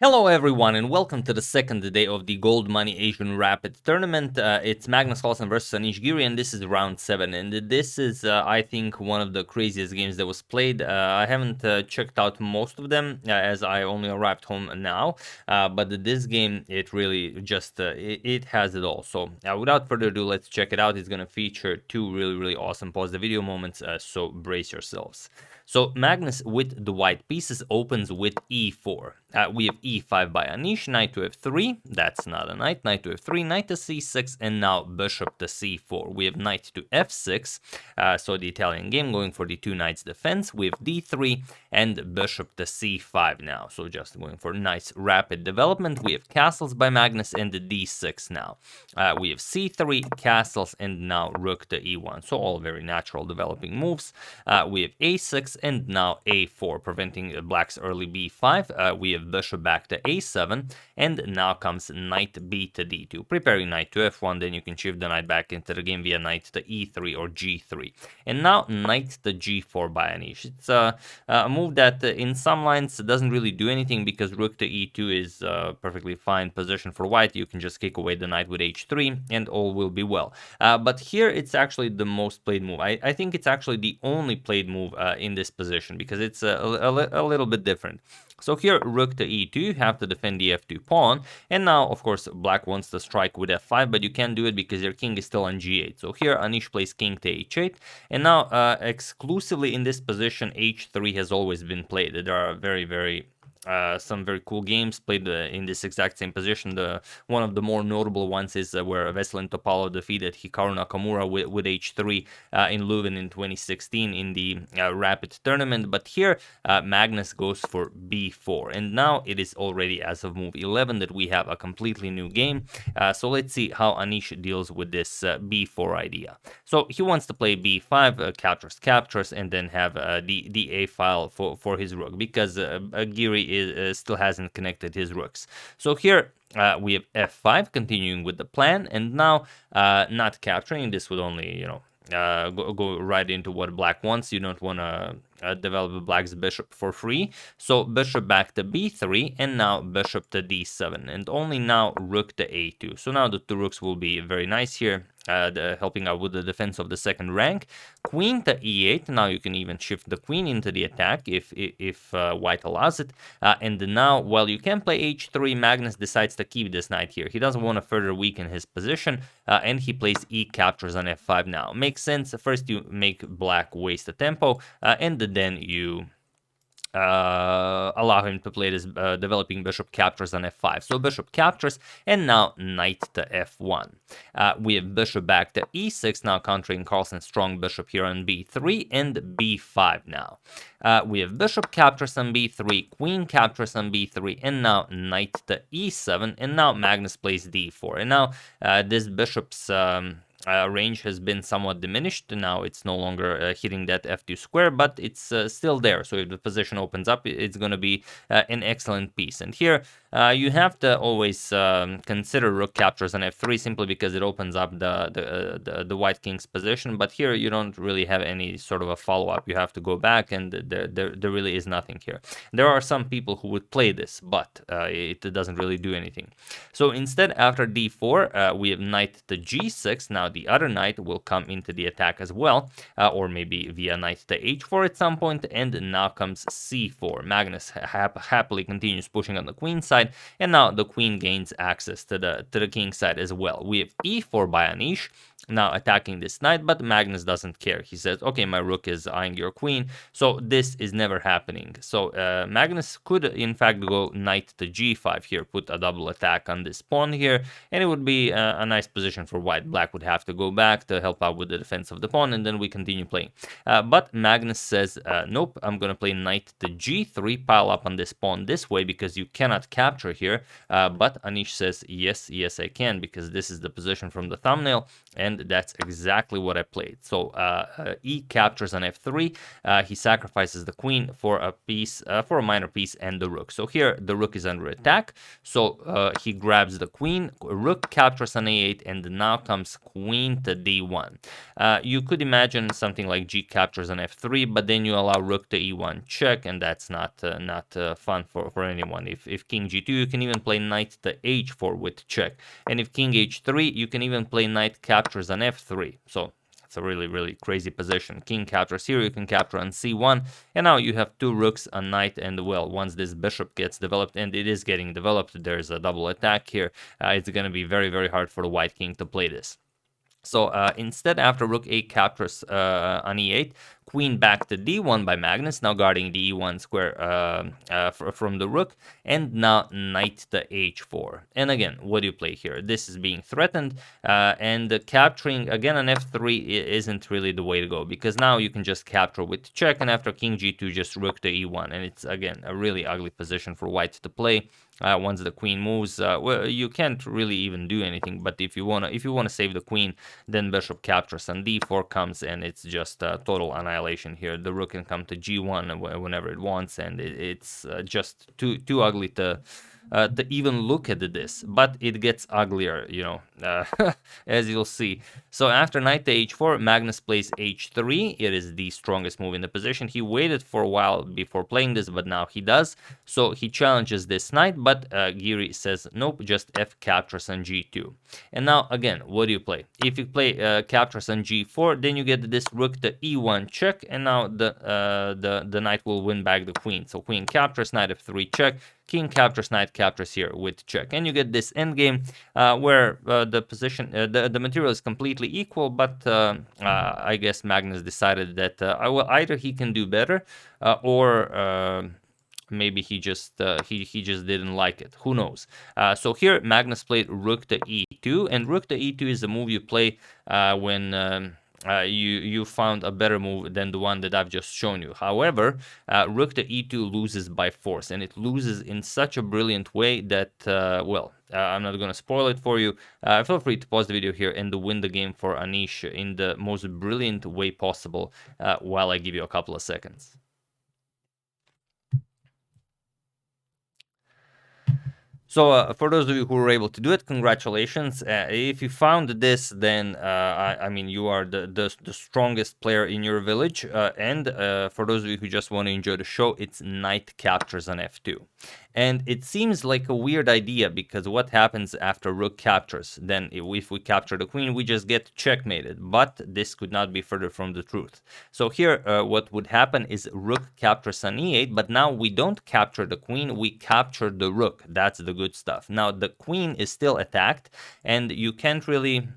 Hello everyone and welcome to the second day of the Goldmoney Asian Rapid tournament. It's Magnus Carlsen versus Anish Giri, and this is round 7, and this is I think one of the craziest games that was played. I haven't checked out most of them as I only arrived home now, but this game, it really just it has it all. So without further ado, let's check it out. It's going to feature two really awesome pause the video moments, so brace yourselves. So Magnus with the white pieces opens with e4. We have e5 by Anish, knight to f3, that's not a knight, knight to f3, knight to c6, and now bishop to c4. We have knight to f6, so the Italian game going for the two knights defense. We have d3 and bishop to c5 now, so just going for nice rapid development. We have castles by Magnus and the d6 now. We have c3, castles, and now rook to e1, so all very natural developing moves. We have a6 and now a4, preventing black's early b5. We have bishop back to a7, and now comes knight b to d2, preparing knight to f1. Then you can shift the knight back into the game via knight to e3 or g3. And now knight to g4 by Anish. It's a move that in some lines doesn't really do anything because rook to e2 is a perfectly fine position for white. You can just kick away the knight with h3 and all will be well. But here it's actually the most played move. I think it's actually the only played move in this position because it's a little bit different. So here, rook to e2, you have to defend the f2 pawn, and now, of course, black wants to strike with f5, but you can't do it because your king is still on g8. So here, Anish plays king to h8, and now, exclusively in this position, h3 has always been played. There are some very cool games played in this exact same position. One of the more notable ones is where Veselin Topalov defeated Hikaru Nakamura with h3 in Leuven in 2016 in the Rapid tournament. But here, Magnus goes for b4, and now it is already as of move 11 that we have a completely new game. So let's see how Anish deals with this b4 idea. So he wants to play b5, captures, and then have the a file for his rook because Giri still hasn't connected his rooks. So here we have f5, continuing with the plan, and now not capturing. This would only, go right into what black wants. You don't want to develop black's bishop for free. So bishop back to b3, and now bishop to d7, and only now rook to a2. So now the two rooks will be very nice here, helping out with the defense of the second rank. Queen to e8. Now you can even shift the queen into the attack if white allows it. And now, while you can play h3, Magnus decides to keep this knight here. He doesn't want to further weaken his position, and he plays e captures on f5 now. Makes sense. First you make black waste the tempo, and then you allow him to play this developing bishop captures on f5. So bishop captures, and now knight to f1. We have bishop back to e6, now countering Carlsen's strong bishop here on b3, and b5 now. We have bishop captures on b3, queen captures on b3, and now knight to e7, and now Magnus plays d4. And now this bishop's range has been somewhat diminished. Now it's no longer hitting that f2 square, but it's still there. So if the position opens up, it's going to be an excellent piece. And here you have to always consider rook captures on f3 simply because it opens up the white king's position. But here you don't really have any sort of a follow-up. You have to go back, and there really is nothing here. There are some people who would play this, but it doesn't really do anything. So instead, after d4, we have knight to g6. Now the other knight will come into the attack as well, or maybe via knight to h4 at some point, and now comes c4. Magnus happily continues pushing on the queen side, and now the queen gains access to the king side as well. We have e4 by Anish, now attacking this knight, but Magnus doesn't care. He says, okay, my rook is eyeing your queen, so this is never happening. So Magnus could in fact go knight to g5 here, put a double attack on this pawn here, and it would be a nice position for white. Black would have to go back to help out with the defense of the pawn, and then we continue playing. But Magnus says, nope, I'm going to play knight to g3, pile up on this pawn this way because you cannot capture here. But Anish says, yes, I can, because this is the position from the thumbnail, and that's exactly what I played. So e captures on f3. He sacrifices the queen for a piece, for a minor piece, and the rook. So here the rook is under attack. So he grabs the queen, rook captures on a8, and now comes queen queen to d1. You could imagine something like g captures on f3, but then you allow rook to e1 check, and that's not fun for anyone. If king g2, you can even play knight to h4 with check, and if king h3, you can even play knight captures on f3. So it's a really, really crazy position. King captures here, you can capture on c1, and now you have two rooks, a knight, and well, once this bishop gets developed, and it is getting developed, there's a double attack here, it's going to be very, very hard for the white king to play this. So instead, after rook a captures on e8, queen back to d1 by Magnus, now guarding the e1 square from the rook, and now knight to h4. And again, what do you play here? This is being threatened, and capturing again on f3 isn't really the way to go, because now you can just capture with check, and after king g2, just rook to e1, and it's again a really ugly position for white to play. Once the queen moves, well, you can't really even do anything. But if you wanna save the queen, then bishop captures and d4 comes, and it's just total annihilation here. The rook can come to g1 whenever it wants, and it's just too ugly to even look at this. But it gets uglier, you know, as you'll see. So after knight to h4, Magnus plays h3. It is the strongest move in the position. He waited for a while before playing this, but now he does. So he challenges this knight, but Giri says nope, just f captures on g2. And now again, what do you play? If you play captures on g4, then you get this rook to e1 check, and now the knight will win back the queen. So queen captures, knight f3 check, king captures, knight captures here with check, and you get this endgame where the position, the material is completely equal, but I guess Magnus decided that well, either he can do better or maybe he just didn't like it. Who knows? So here Magnus played rook to e2, and rook to e2 is a move you play when you found a better move than the one that I've just shown you. However, rook to e2 loses by force, and it loses in such a brilliant way that, well, I'm not going to spoil it for you. Feel free to pause the video here and win the game for Anish in the most brilliant way possible while I give you a couple of seconds. So for those of you who were able to do it, congratulations. If you found this, then I mean, you are the strongest player in your village. And for those of you who just want to enjoy the show, it's knight captures on f2. And it seems like a weird idea, because what happens after rook captures? Then if we capture the queen, we just get checkmated. But this could not be further from the truth. So here, what would happen is rook captures on e8, but now we don't capture the queen, we capture the rook. That's the good stuff. Now the queen is still attacked, and you can't really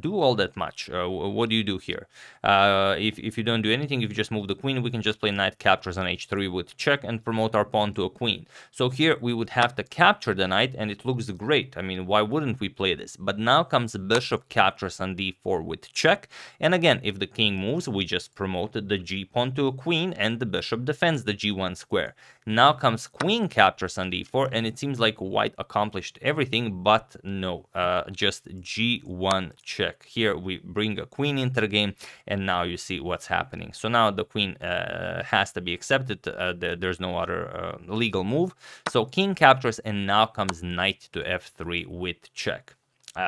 do all that much. What do you do here? If you don't do anything, if you just move the queen, we can just play knight captures on h3 with check and promote our pawn to a queen. So here we would have to capture the knight, and it looks great. I mean, why wouldn't we play this? But now comes bishop captures on d4 with check, and again, if the king moves, we just promoted the g pawn to a queen, and the bishop defends the g1 square. Now comes queen captures on d4, and it seems like white accomplished everything, but no, just g1 check. Here we bring a queen into the game, and now you see what's happening. So now the queen has to be accepted. There's no other legal move. So king captures, and now comes knight to f3 with check.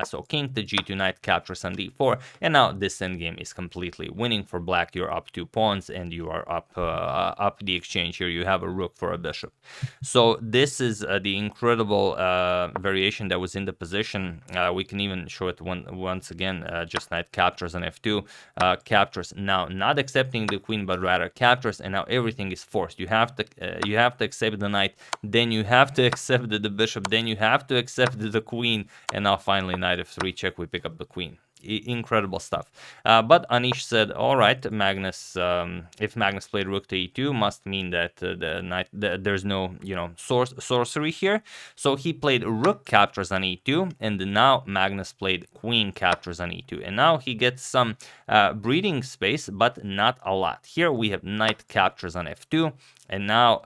So king to g2, knight captures on d4, and now this endgame is completely winning for black. You're up 2 pawns, and you are up the exchange here. You have a rook for a bishop. So this is the incredible variation that was in the position. We can even show it once again. Just knight captures on f2, captures, now not accepting the queen, but rather captures, and now everything is forced. You have to accept the knight, then you have to accept the bishop, then you have to accept the queen, and now finally knight f3 check, we pick up the queen. Incredible stuff. But Anish said, all right, Magnus, if Magnus played rook to e2, must mean that the knight, there's no, you know, sorcery here. So he played rook captures on e2, and now Magnus played queen captures on e2, and now he gets some breathing space, but not a lot. Here we have knight captures on f2, and now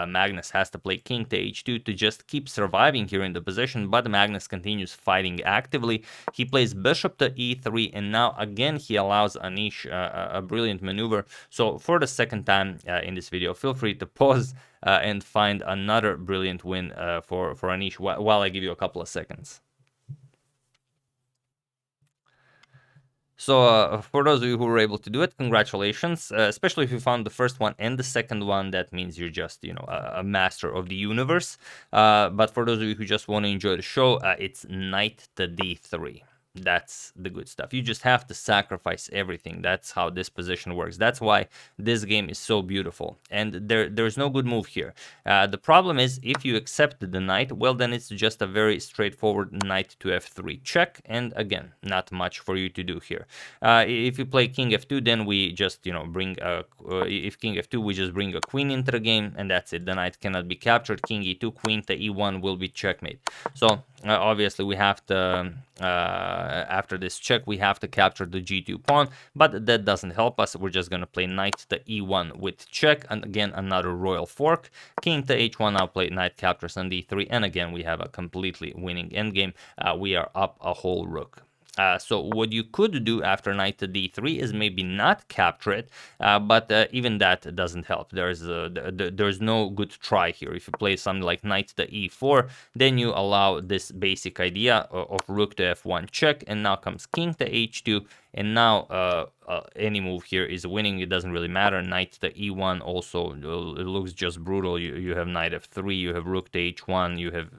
Magnus has to play king to h2 to just keep surviving here in the position, but Magnus continues fighting actively. He plays bishop to e3, and now again he allows Anish a brilliant maneuver. So for the second time in this video, feel free to pause and find another brilliant win for Anish while I give you a couple of seconds. So for those of you who were able to do it, congratulations, especially if you found the first one and the second one. That means you're just, a master of the universe. But for those of you who just want to enjoy the show, it's knight to d3. That's the good stuff. You just have to sacrifice everything. That's how this position works. That's why this game is so beautiful. And there's no good move here. The problem is, if you accept the knight, well, then it's just a very straightforward knight to f3 check. And again, not much for you to do here. If you play king f2, then we just, bring if king f2, we just bring a queen into the game, and that's it. The knight cannot be captured. King e2, queen to e1 will be checkmate. So obviously we have to, after this check, we have to capture the g2 pawn, but that doesn't help us. We're just going to play knight to e1 with check, and again, another royal fork. King to h1, now play knight captures on d3, and again, we have a completely winning endgame. We are up a whole rook. So what you could do after knight to d3 is maybe not capture it, but even that doesn't help. There's no good try here. If you play something like knight to e4, then you allow this basic idea of rook to f1 check, and now comes king to h2, and now any move here is winning. It doesn't really matter. Knight to e1 also, it looks just brutal. You have knight f3, you have rook to h1, you have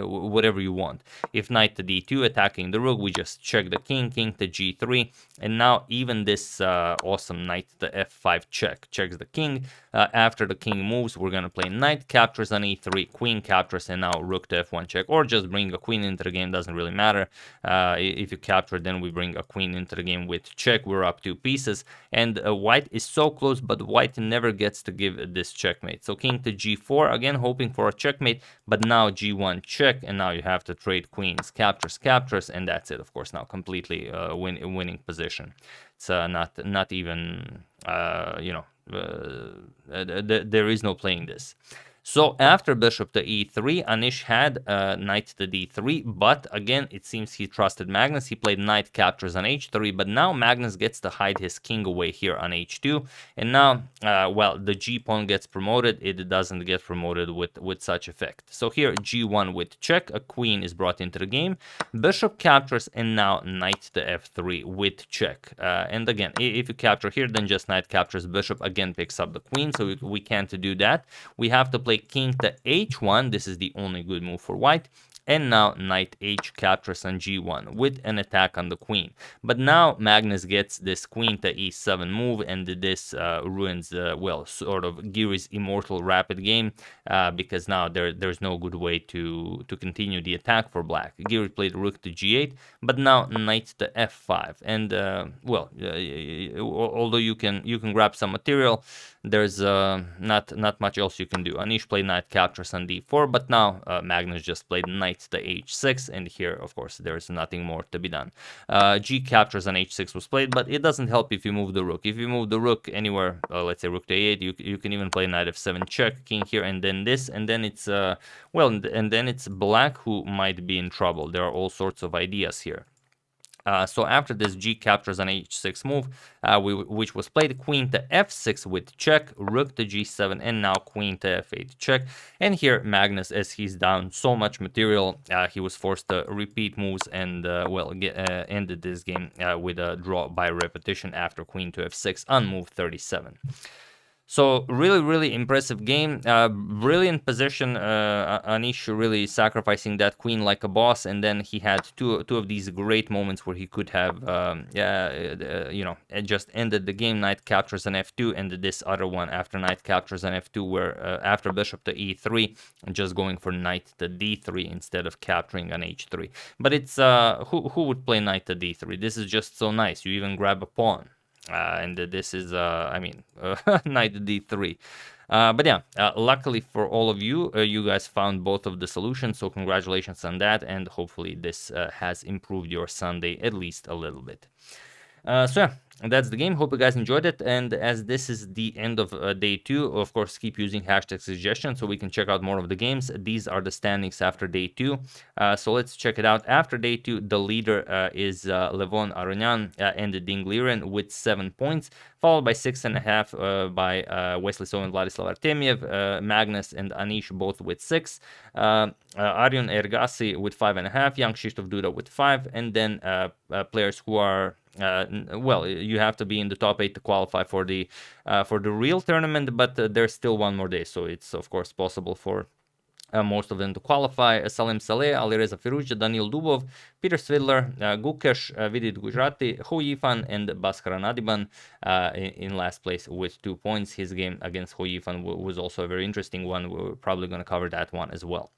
whatever you want. If knight to d2 attacking the rook, we just check the king, king to g3, and now even this awesome knight to f5 check checks the king. After the king moves, we're gonna play knight captures on e3, queen captures, and now rook to f1 check, or just bring a queen into the game. Doesn't really matter. If you capture, then we bring a queen into the game with check. We're up 2 pieces, and white is so close, but white never gets to give this checkmate. So king to g4, again hoping for a checkmate, but now g1 check, and now you have to trade queens, captures, and that's it. Of course, now completely winning position. It's not even there is no playing this. So after bishop to e3, Anish had knight to d3, but again, it seems he trusted Magnus. He played knight captures on h3, but now Magnus gets to hide his king away here on h2, and now, well, the g-pawn gets promoted. It doesn't get promoted with such effect. So here, g1 with check, a queen is brought into the game, bishop captures, and now knight to f3 with check. And again, if you capture here, then just knight captures bishop, again picks up the queen, so we can't do that. We have to play king to h1. This is the only good move for white. And now knight h captures on g1 with an attack on the queen. But now Magnus gets this queen to e7 move, and this ruins, well, sort of Giri's immortal rapid game, because now there's no good way to continue the attack for black. Giri played rook to g8, but now knight to f5. And well, although you can grab some material, there's not much else you can do. Anish played knight captures on d4, but now Magnus just played knight to h6, and here, of course, there's nothing more to be done. G captures on h6 was played, but it doesn't help if you move the rook. If you move the rook anywhere, let's say rook to a8, you can even play knight f7 check, king here, and then this, and then it's well, and then it's black who might be in trouble. There are all sorts of ideas here. So after this G captures an h6 move, which was played, queen to f6 with check, rook to g7, and now queen to f8 check. And here Magnus, as he's down so much material, he was forced to repeat moves and, well, ended this game with a draw by repetition after queen to f6 on move 37. So really impressive game, brilliant position. Anish really sacrificing that queen like a boss, and then he had two of these great moments where he could have, just ended the game. Knight captures on f2, and this other one after knight captures on f2, where after bishop to e3, just going for knight to d3 instead of capturing on h3. But it's who would play knight to d3? This is just so nice. You even grab a pawn. And this is, I mean, knight d3. But yeah, luckily for all of you, you guys found both of the solutions, so congratulations on that, and hopefully this has improved your Sunday at least a little bit. So yeah, that's the game. Hope you guys enjoyed it, and as this is the end of day 2, of course, keep using hashtag suggestions so we can check out more of the games. These are the standings after day 2, so let's check it out. After day 2, the leader is Levon Aronian and Dingliren with 7 points, followed by 6.5 by Wesley So and Vladislav Artemiev, Magnus and Anish both with 6, Aryon Ergasi with 5.5, Young Krzysztof Duda with 5, and then players who are well, you have to be in the top 8 to qualify for the real tournament, but there's still one more day, so it's of course possible for most of them to qualify. Salim Saleh, Alireza Firouzja, Daniil Dubov, Peter Svidler, Gukesh, Vidit Gujarati, Hou Yifan, and Bhaskar Nadiban in last place with 2 points. His game against Hou Yifan was also a very interesting one. We're probably going to cover that one as well.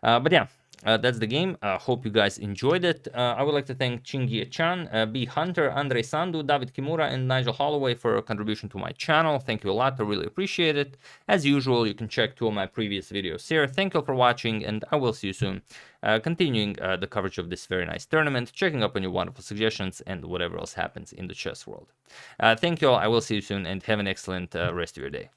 But yeah, that's the game. Hope you guys enjoyed it. I would like to thank Chingy Chan, B. Hunter, Andre Sandu, David Kimura, and Nigel Holloway for a contribution to my channel. Thank you a lot. I really appreciate it. As usual, you can check 2 of my previous videos here. Thank you for watching, and I will see you soon. Continuing the coverage of this very nice tournament, checking up on your wonderful suggestions, and whatever else happens in the chess world. Thank you all. I will see you soon, and have an excellent rest of your day.